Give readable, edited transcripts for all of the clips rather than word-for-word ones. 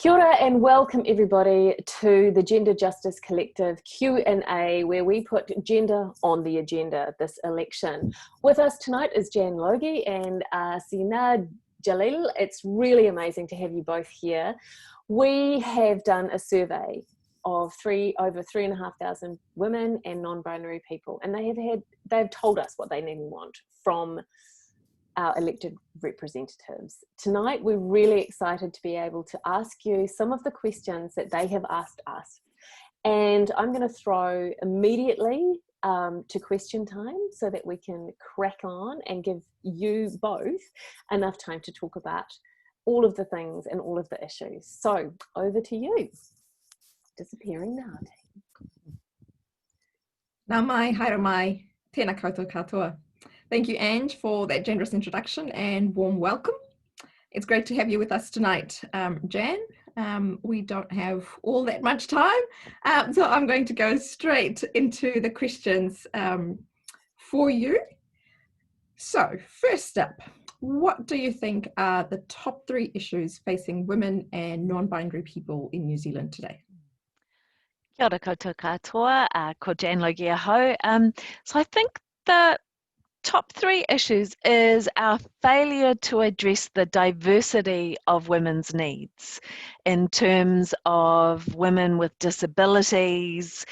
Kia ora and welcome everybody to the Gender Justice Collective Q&A, where we put gender on the agenda this election. With us tonight is Jan Logie and Sina Jalil. It's really amazing to have you both here. We have done a survey of over 3,500 women and non-binary people, and they've told us what they need and want from our elected representatives. Tonight, we're really excited to be able to ask you some of the questions that they have asked us. And I'm going to throw immediately to question time so that we can crack on and give you both enough time to talk about all of the things and all of the issues. So over to you. Disappearing now. Nā mai, haere mai, tēnā koutou katoa. Thank you, Ange, for that generous introduction and warm welcome. It's great to have you with us tonight, Jan. We don't have all that much time, so I'm going to go straight into the questions for you. So, first up, what do you think are the top 3 issues facing women and non-binary people in New Zealand today? Kia ora koutou katoa, ko Jan Logie ahau. So I think the top 3 issues is our failure to address the diversity of women's needs in terms of women with disabilities,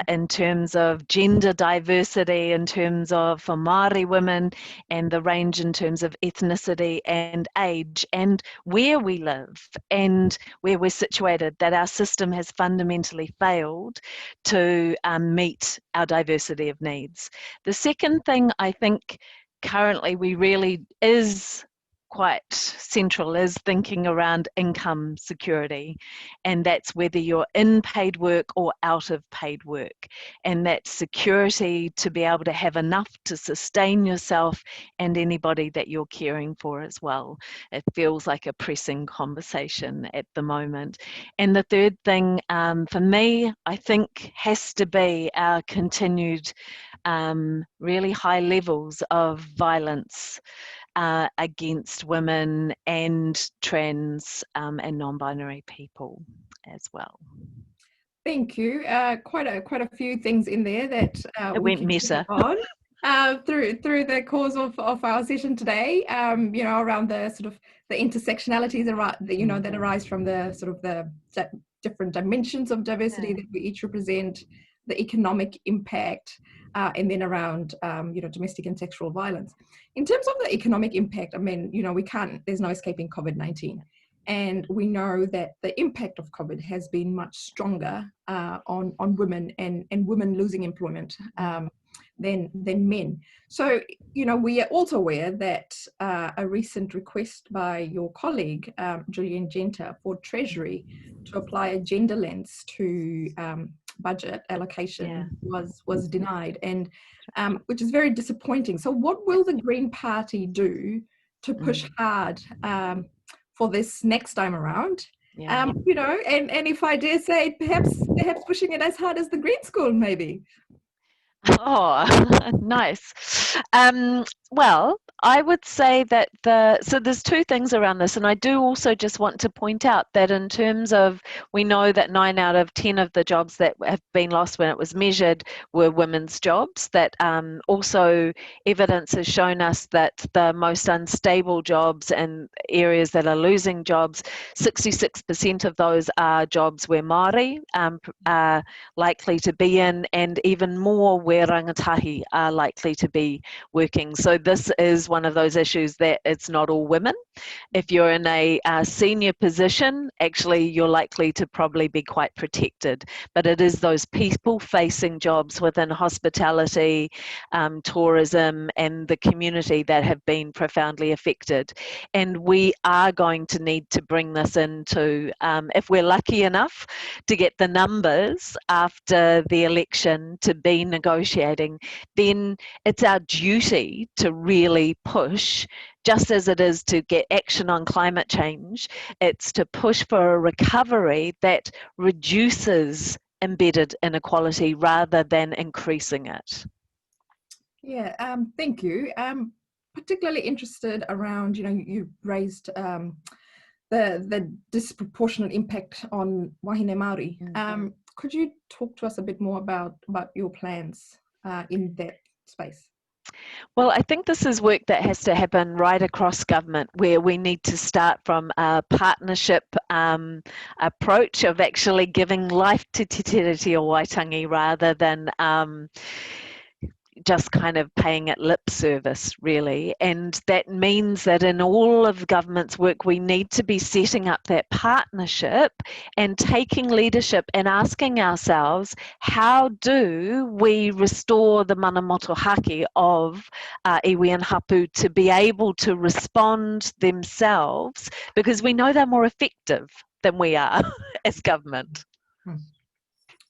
in terms of gender diversity, in terms of for Māori women, and the range in terms of ethnicity and age, and where we live and where we're situated, that our system has fundamentally failed to meet our diversity of needs. The second thing I think currently we really is quite central is thinking around income security, and that's whether you're in paid work or out of paid work, and that security to be able to have enough to sustain yourself and anybody that you're caring for as well. It feels like a pressing conversation at the moment. And the third thing for me, I think, has to be our continued really high levels of violence against women and trans and non-binary people as well. Thank you. Quite a few things in there that it went meta on through the course of our session today. You know, around the sort of the intersectionalities that arise from the sort of the different dimensions of diversity that we each represent, the economic impact, and then around domestic and sexual violence. In terms of the economic impact, I mean, there's no escaping COVID-19, and we know that the impact of COVID has been much stronger on women and women losing employment than men. So, we are also aware that a recent request by your colleague, Julian Genter, for Treasury to apply a gender lens to budget allocation was denied, and which is very disappointing. So what will the Green Party do to push hard for this next time around? And if I dare say, perhaps pushing it as hard as the Green School, maybe. Oh, nice. Well, I would say that so there's 2 things around this, and I do also just want to point out that in terms of, we know that 9 out of 10 of the jobs that have been lost when it was measured were women's jobs, that also evidence has shown us that the most unstable jobs and areas that are losing jobs, 66% of those are jobs where Māori are likely to be in, and even more where rangatahi are likely to be working. So this is one of those issues that it's not all women. If you're in a senior position, actually you're likely to probably be quite protected, but it is those people-facing jobs within hospitality, tourism, and the community that have been profoundly affected. And we are going to need to bring this into, if we're lucky enough to get the numbers after the election to be negotiating, then it's our duty to really push, just as it is to get action on climate change. It's to push for a recovery that reduces embedded inequality rather than increasing it. Yeah, thank you. Particularly interested around, you raised the disproportionate impact on wahine Māori. Mm-hmm. Could you talk to us a bit more about your plans in that space? Well, I think this is work that has to happen right across government, where we need to start from a partnership approach of actually giving life to Te Tiriti o Waitangi rather than just kind of paying it lip service, really. And that means that in all of government's work, we need to be setting up that partnership and taking leadership and asking ourselves, how do we restore the mana motuhake of iwi and hapu to be able to respond themselves, because we know they're more effective than we are as government.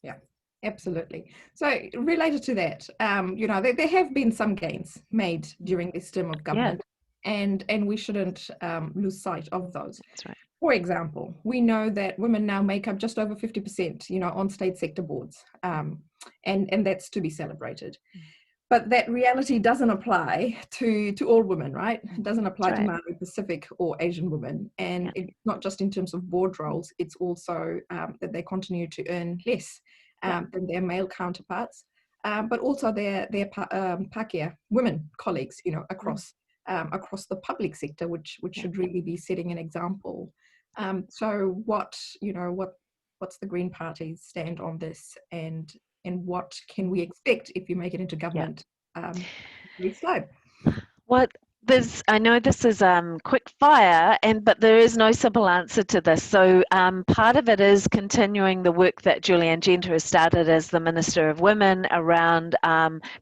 Yeah. Absolutely. So related to that, you know, there have been some gains made during this term of government, and we shouldn't lose sight of those. That's right. For example, we know that women now make up just over 50%, you know, on state sector boards, and that's to be celebrated. But that reality doesn't apply to all women, right? It doesn't apply to Māori Pacific or Asian women. And it's not just in terms of board roles, it's also that they continue to earn less than their male counterparts, but also their Pākehā women colleagues, you know, across the public sector, which should really be setting an example. So what's the Green Party's stand on this, and what can we expect if you make it into government? Next slide. What I know this is quick fire, but there is no simple answer to this. So part of it is continuing the work that Julianne Genter has started as the Minister of Women around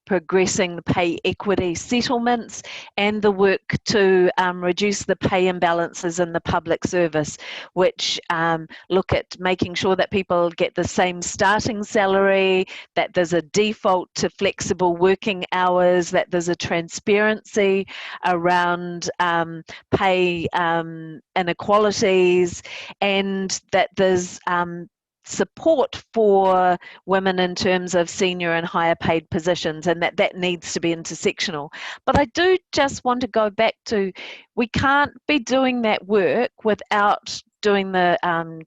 progressing the pay equity settlements and the work to reduce the pay imbalances in the public service, which look at making sure that people get the same starting salary, that there's a default to flexible working hours, that there's a transparency around pay inequalities, and that there's support for women in terms of senior and higher paid positions, and that needs to be intersectional. But I do just want to go back to, we can't be doing that work without doing the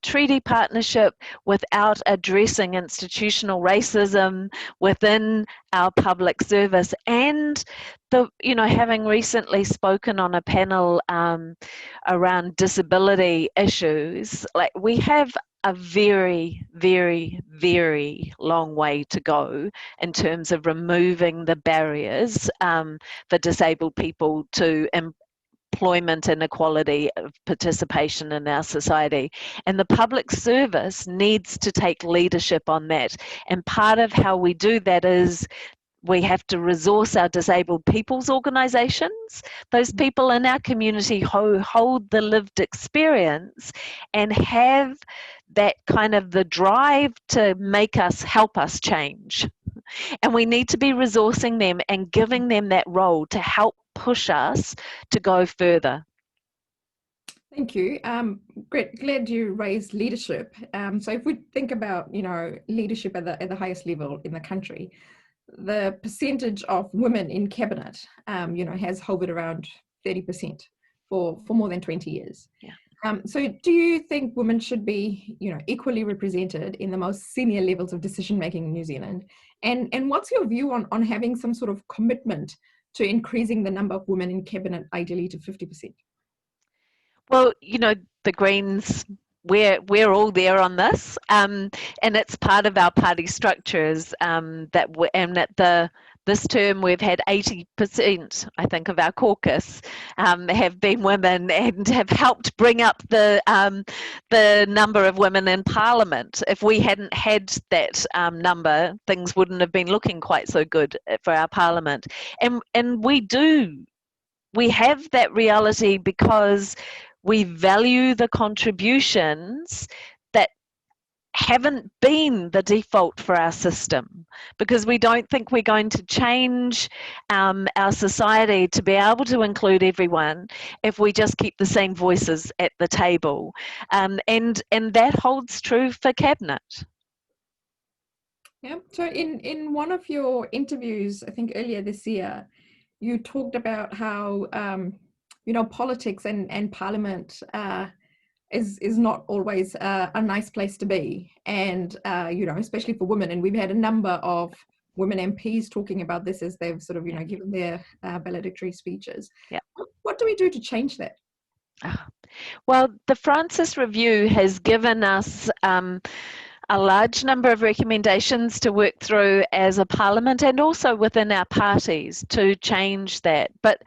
treaty partnership, without addressing institutional racism within our public service. And having recently spoken on a panel around disability issues, like, we have a very, very, very long way to go in terms of removing the barriers for disabled people to employment inequality of participation in our society. And the public service needs to take leadership on that. And part of how we do that is we have to resource our disabled people's organisations, those people in our community who hold the lived experience and have that kind of the drive to help us change. And we need to be resourcing them and giving them that role to help push us to go further. Thank you. Great. Glad you raised leadership. So if we think about, leadership at the highest level in the country, the percentage of women in cabinet, has hovered around 30% for more than 20 years. Yeah. So do you think women should be, equally represented in the most senior levels of decision making in New Zealand? And what's your view on having some sort of commitment to increasing the number of women in cabinet, ideally to 50%? Well, the Greens, we're all there on this, and it's part of our party structures this term we've had 80%, I think, of our caucus have been women, and have helped bring up the number of women in Parliament. If we hadn't had that number, things wouldn't have been looking quite so good for our Parliament. And we have that reality because we value the contributions that haven't been the default for our system, because we don't think we're going to change our society to be able to include everyone if we just keep the same voices at the table. And that holds true for Cabinet. Yeah, so in one of your interviews, I think earlier this year, you talked about how, politics and Parliament is not always a nice place to be, and you know, especially for women. And we've had a number of women MPs talking about this as they've sort of, you know, given their valedictory speeches. Yeah. What do we do to change that? Well, the Francis Review has given us a large number of recommendations to work through as a parliament and also within our parties to change that. But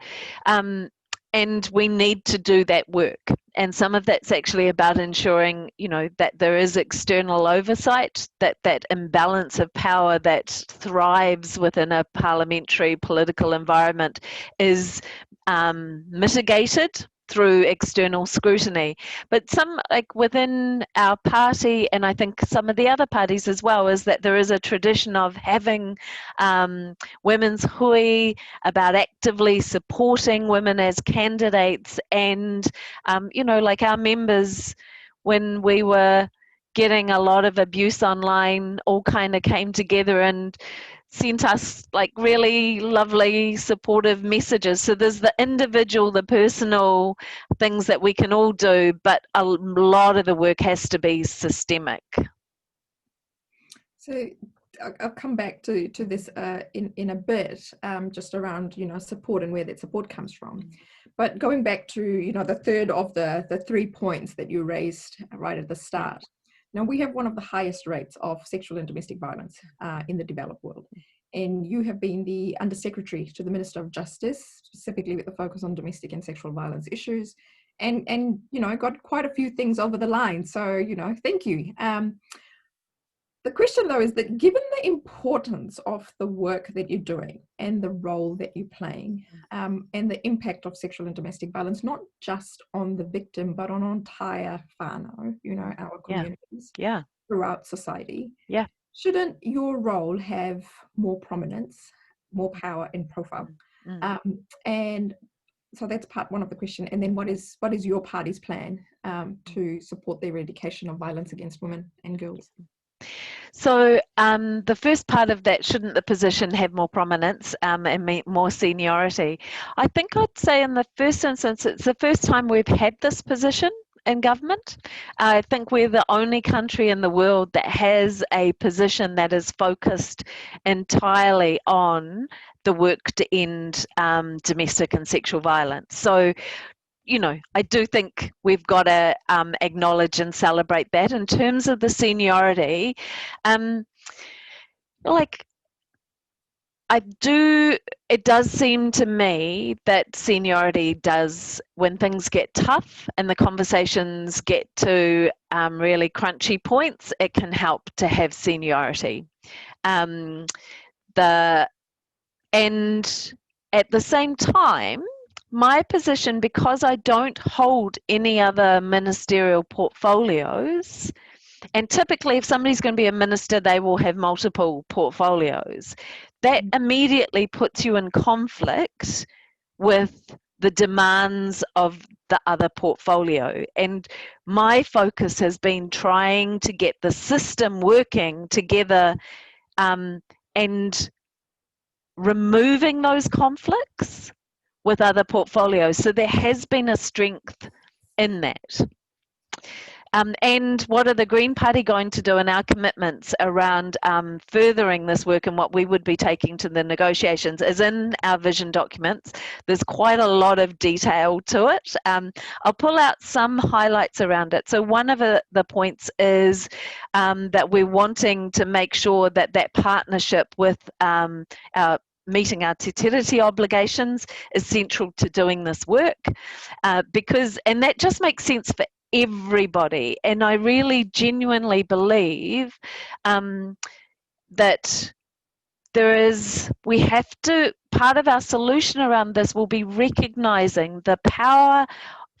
and we need to do that work. And some of that's actually about ensuring, you know, that there is external oversight, that that imbalance of power that thrives within a parliamentary political environment is mitigated through external scrutiny. But some, like within our party, and I think some of the other parties as well, is that there is a tradition of having women's hui, about actively supporting women as candidates, and you know, like our members, when we were getting a lot of abuse online, all kind of came together and sent us like really lovely supportive messages. So there's the individual, the personal things that we can all do, but a lot of the work has to be systemic. So I'll come back to this in a bit, just around, you know, support and where that support comes from. But going back to, you know, the third of the 3 points that you raised right at the start. Now, we have one of the highest rates of sexual and domestic violence in the developed world. And you have been the Undersecretary to the Minister of Justice, specifically with the focus on domestic and sexual violence issues. And you know, got quite a few things over the line. So, you know, thank you. The question, though, is that given the importance of the work that you're doing and the role that you're playing, and the impact of sexual and domestic violence, not just on the victim, but on entire whānau, you know, our communities throughout society, shouldn't your role have more prominence, more power and profile? And so that's part one of the question. And then what is your party's plan to support the eradication of violence against women and girls? So the first part of that, shouldn't the position have more prominence and more seniority? I think I'd say in the first instance, it's the first time we've had this position in government. I think we're the only country in the world that has a position that is focused entirely on the work to end domestic and sexual violence. So, you know, I do think we've got to acknowledge and celebrate that. In terms of the seniority, it does seem to me that seniority does, when things get tough and the conversations get to really crunchy points, it can help to have seniority. And at the same time, my position, because I don't hold any other ministerial portfolios, and typically if somebody's going to be a minister, they will have multiple portfolios, that immediately puts you in conflict with the demands of the other portfolio. And my focus has been trying to get the system working together and removing those conflicts with other portfolios. So there has been a strength in that. And what are the Green Party going to do in our commitments around furthering this work and what we would be taking to the negotiations is in our vision documents. There's quite a lot of detail to it. I'll pull out some highlights around it. So one of the points is that we're wanting to make sure that that partnership with meeting our Te Tiriti obligations is central to doing this work, and that just makes sense for everybody. And I really genuinely believe that part of our solution around this will be recognizing the power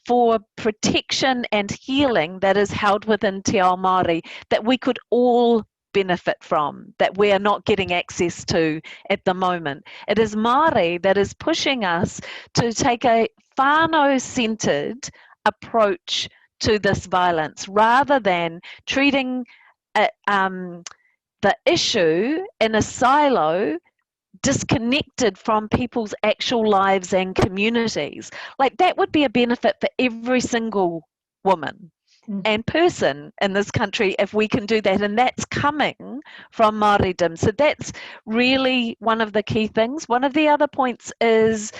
for protection and healing that is held within Te Ao Māori, that we could all benefit from, that we are not getting access to at the moment. It is Māori that is pushing us to take a whānau-centred approach to this violence, rather than treating the issue in a silo, disconnected from people's actual lives and communities. Like, that would be a benefit for every single woman, and person in this country if we can do that, and that's coming from Māoridom. So that's really one of the key things. One of the other points is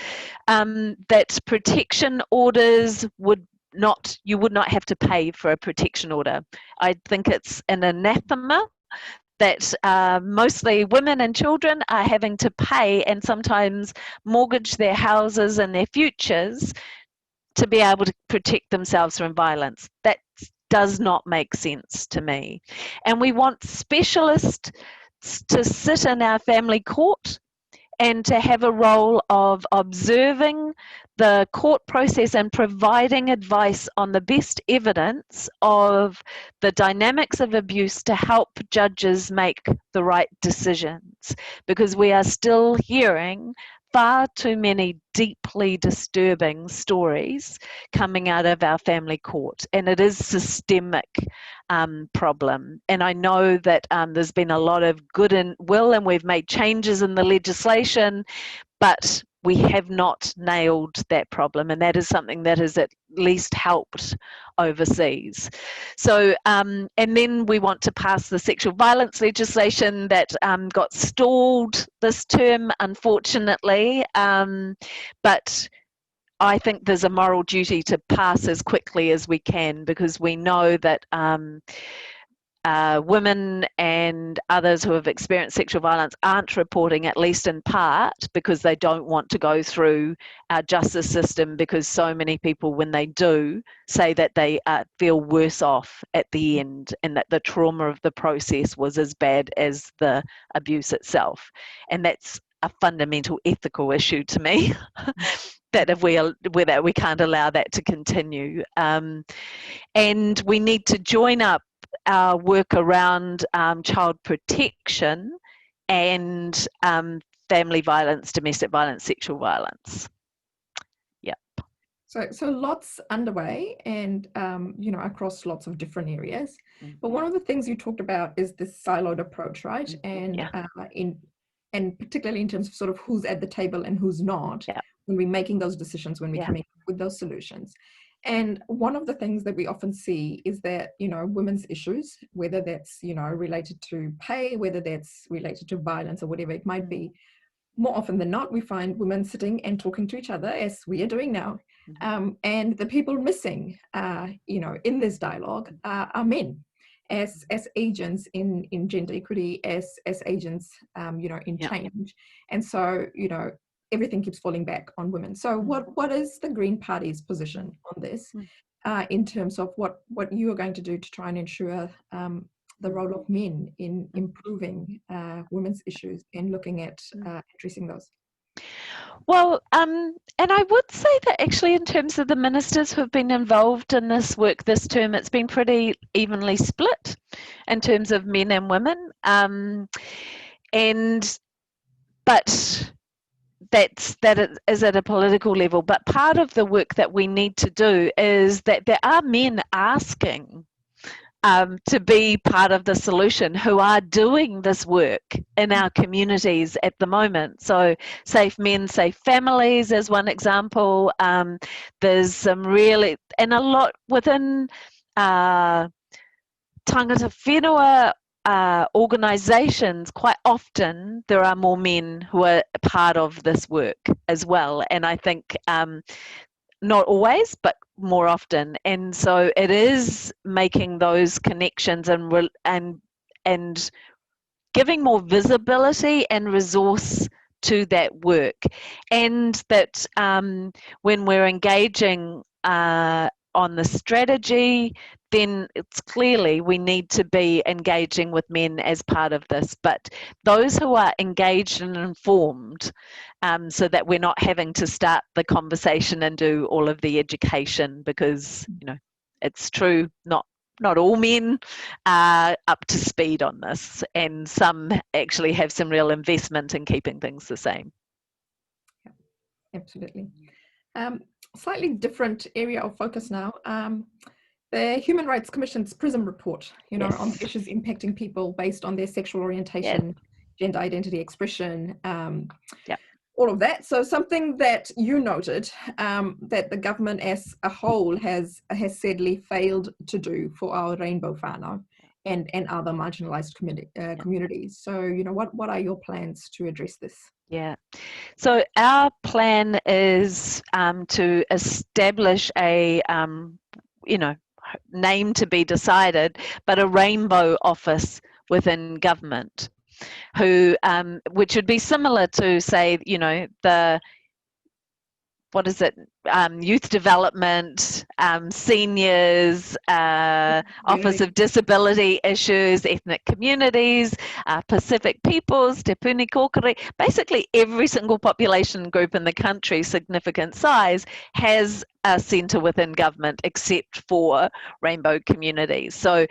that protection orders you would not have to pay for a protection order. I think it's an anathema that mostly women and children are having to pay and sometimes mortgage their houses and their futures to be able to protect themselves from violence. That does not make sense to me. And we want specialists to sit in our family court and to have a role of observing the court process and providing advice on the best evidence of the dynamics of abuse to help judges make the right decisions. Because we are still hearing far too many deeply disturbing stories coming out of our family court, and it is a systemic problem. And I know that there's been a lot of goodwill and we've made changes in the legislation, but we have not nailed that problem, and that is something that has at least helped overseas. So, and then we want to pass the sexual violence legislation that got stalled this term, unfortunately, but I think there's a moral duty to pass as quickly as we can, because we know that women and others who have experienced sexual violence aren't reporting, at least in part, because they don't want to go through our justice system, because so many people, when they do, say that they feel worse off at the end, and that the trauma of the process was as bad as the abuse itself. And that's a fundamental ethical issue to me. That if we can't allow that to continue. And we need to join up our work around child protection and family violence, domestic violence, sexual violence. Yep. So lots underway, and across lots of different areas. But one of the things you talked about is this siloed approach, right? And and particularly in terms of sort of who's at the table and who's not, when we're making those decisions, when we're coming up with those solutions. And one of the things that we often see is that, women's issues, whether that's, related to pay, whether that's related to violence or whatever it might be, more often than not, we find women sitting and talking to each other, as we are doing now. And the people missing, in this dialogue are men. As agents in gender equity, as agents, in change. And so, everything keeps falling back on women. So what is the Green Party's position on this in terms of what you are going to do to try and ensure the role of men in improving women's issues and looking at addressing those? Well, and I would say that actually in terms of the ministers who have been involved in this work this term, it's been pretty evenly split in terms of men and women. But that is at a political level. But part of the work that we need to do is that there are men asking to be part of the solution, who are doing this work in our communities at the moment. So Safe Men, Safe Families is one example. There's some really, and a lot within Tangata Whenua organisations, quite often there are more men who are part of this work as well. And I think not always, but more often. And so it is making those connections and giving more visibility and resource to that work. And that when we're engaging on the strategy, then it's clearly we need to be engaging with men as part of this. But those who are engaged and informed, so that we're not having to start the conversation and do all of the education, because it's true, not all men are up to speed on this, and some actually have some real investment in keeping things the same. Yeah, absolutely. Slightly different area of focus now. The Human Rights Commission's PRISM report, on the issues impacting people based on their sexual orientation, gender identity expression. all of that. So something that you noted that the government as a whole has sadly failed to do for our rainbow whānau and other marginalized communities. So, you know, what are your plans to address this? Yeah. So our plan is to establish a, you know, name to be decided, but a rainbow office within government, who, which would be similar to, say, you know, the, what is it, youth development, seniors, Office of Disability Issues, ethnic communities, Pacific peoples, Te Puni Kōkiri. Basically every single population group in the country, significant size, has a centre within government except for rainbow communities. So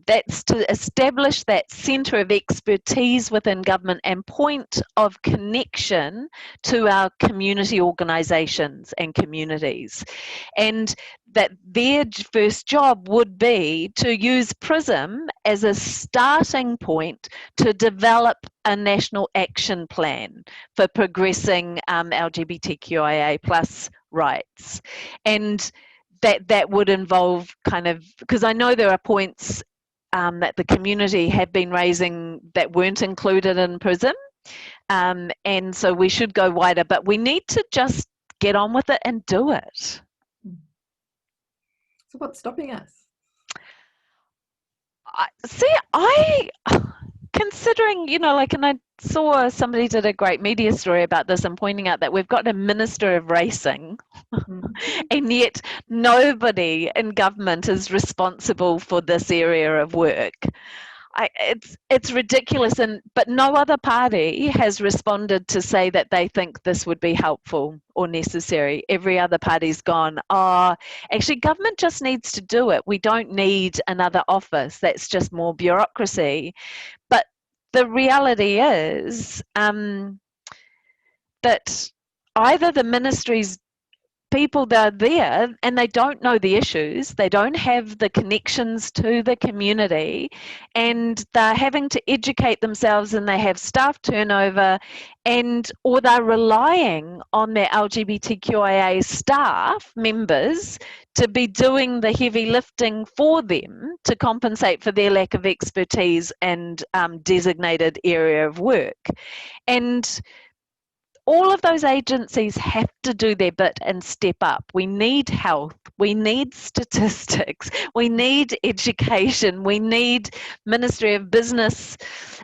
that's to establish that centre of expertise within government and point of connection to our community organisations and communities, and that their first job would be to use PRISM as a starting point to develop a national action plan for progressing LGBTQIA plus rights. And that would involve kind of, because I know there are points that the community have been raising that weren't included in PRISM, and so we should go wider, but we need to just get on with it and do it. So what's stopping us? Considering, you know, like, and I saw somebody did a great media story about this and pointing out that we've got a minister of racing, and yet nobody in government is responsible for this area of work. It's ridiculous, but no other party has responded to say that they think this would be helpful or necessary. Every other party's gone, oh, actually government just needs to do it. We don't need another office. That's just more bureaucracy. But the reality is that either the ministry's people that are there and they don't know the issues, they don't have the connections to the community, and they're having to educate themselves, and they have staff turnover, or they're relying on their LGBTQIA staff members to be doing the heavy lifting for them to compensate for their lack of expertise and designated area of work. And all of those agencies have to do their bit and step up. We need health, we need statistics, we need education, we need Ministry of Business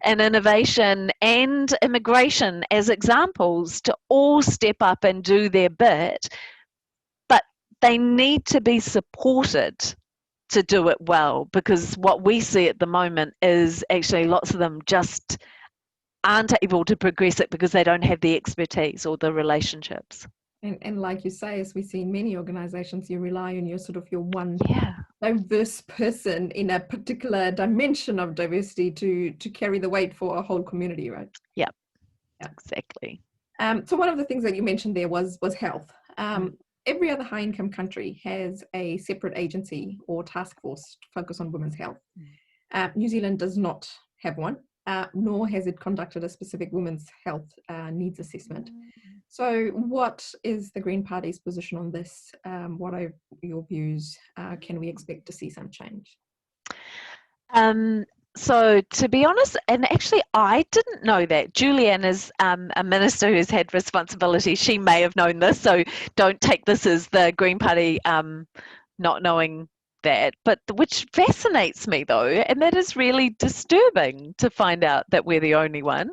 and Innovation and Immigration as examples to all step up and do their bit, but they need to be supported to do it well, because what we see at the moment is actually lots of them just aren't able to progress it because they don't have the expertise or the relationships. And like you say, as we see in many organizations, you rely on your one diverse person in a particular dimension of diversity to carry the weight for a whole community, right? Yeah. Exactly. So one of the things that you mentioned there was health. Every other high-income country has a separate agency or task force to focus on women's health. New Zealand does not have one. Nor has it conducted a specific women's health needs assessment. So what is the Green Party's position on this? What are your views? Can we expect to see some change? So to be honest, and actually I didn't know that. Julianne is a minister who's had responsibility. She may have known this, so don't take this as the Green Party not knowing that, but which fascinates me though, and that is really disturbing to find out that we're the only one.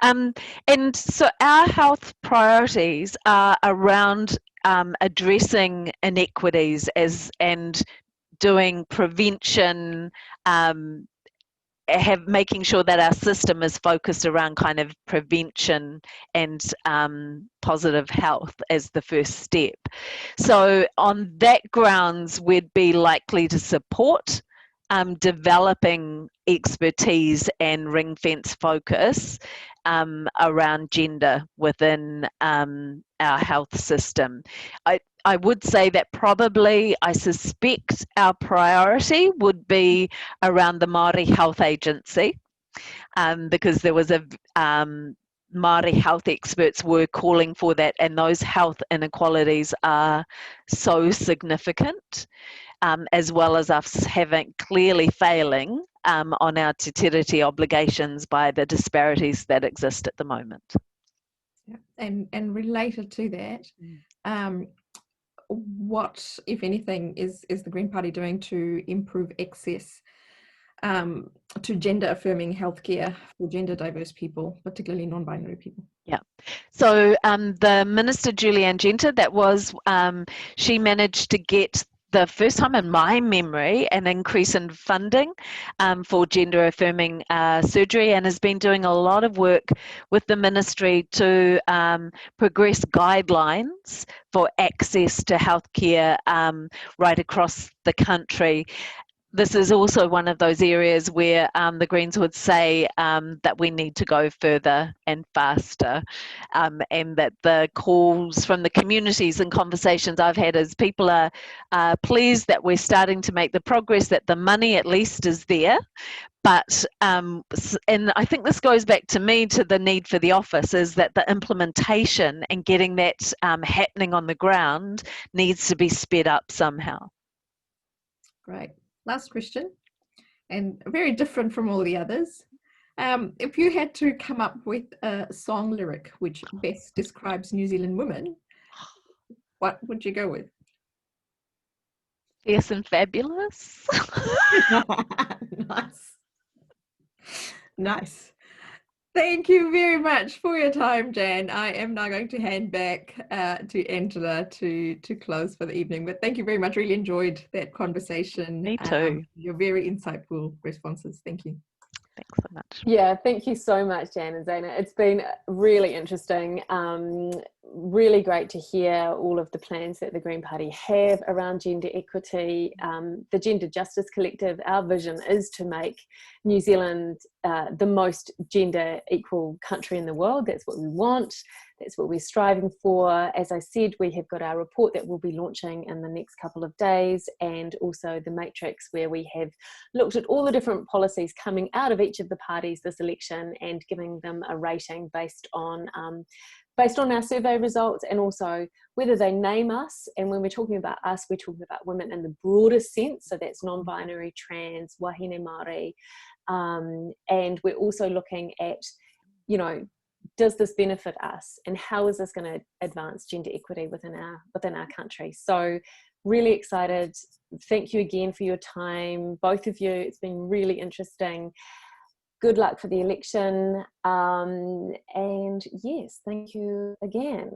And so our health priorities are around addressing inequities and doing prevention, making sure that our system is focused around kind of prevention and positive health as the first step. So on that grounds, we'd be likely to support developing expertise and ring fence focus around gender within our health system. I would say that probably, I suspect our priority would be around the Māori Health Agency, because there was Māori health experts were calling for that, and those health inequalities are so significant, as well as us having clearly failing on our te tiriti obligations by the disparities that exist at the moment. Yeah. And related to that, what, if anything, is the Green Party doing to improve access to gender-affirming healthcare for gender diverse people, particularly non-binary people? Yeah. So the Minister Julianne Genter, that was, she managed to get, the first time in my memory, an increase in funding for gender affirming surgery, and has been doing a lot of work with the ministry to progress guidelines for access to healthcare right across the country. This is also one of those areas where the Greens would say that we need to go further and faster, and that the calls from the communities and conversations I've had is people are pleased that we're starting to make the progress, that the money at least is there. But, and I think this goes back to me to the need for the office, is that the implementation and getting that happening on the ground needs to be sped up somehow. Great. Last question, and very different from all the others. If you had to come up with a song lyric which best describes New Zealand women, what would you go with? Fierce and fabulous. Nice. Nice. Thank you very much for your time, Jan. I am now going to hand back to Angela to close for the evening. But thank you very much. Really enjoyed that conversation. Me too. Your very insightful responses. Thank you. Thanks so much. Yeah, thank you so much, Jan and Zana. It's been really interesting. Really great to hear all of the plans that the Green Party have around gender equity. The Gender Justice Collective, our vision is to make New Zealand the most gender equal country in the world. That's what we want. That's what we're striving for. As I said, we have got our report that we'll be launching in the next couple of days, and also the matrix where we have looked at all the different policies coming out of each of the parties this election and giving them a rating based on our survey results, and also whether they name us. And when we're talking about us, we're talking about women in the broadest sense, so that's non-binary, trans, wahine Māori, and we're also looking at, you know, does this benefit us, and how is this going to advance gender equity within our country? So really excited. Thank you again for your time, both of you. It's been really interesting. Good luck for the election, and yes, thank you again.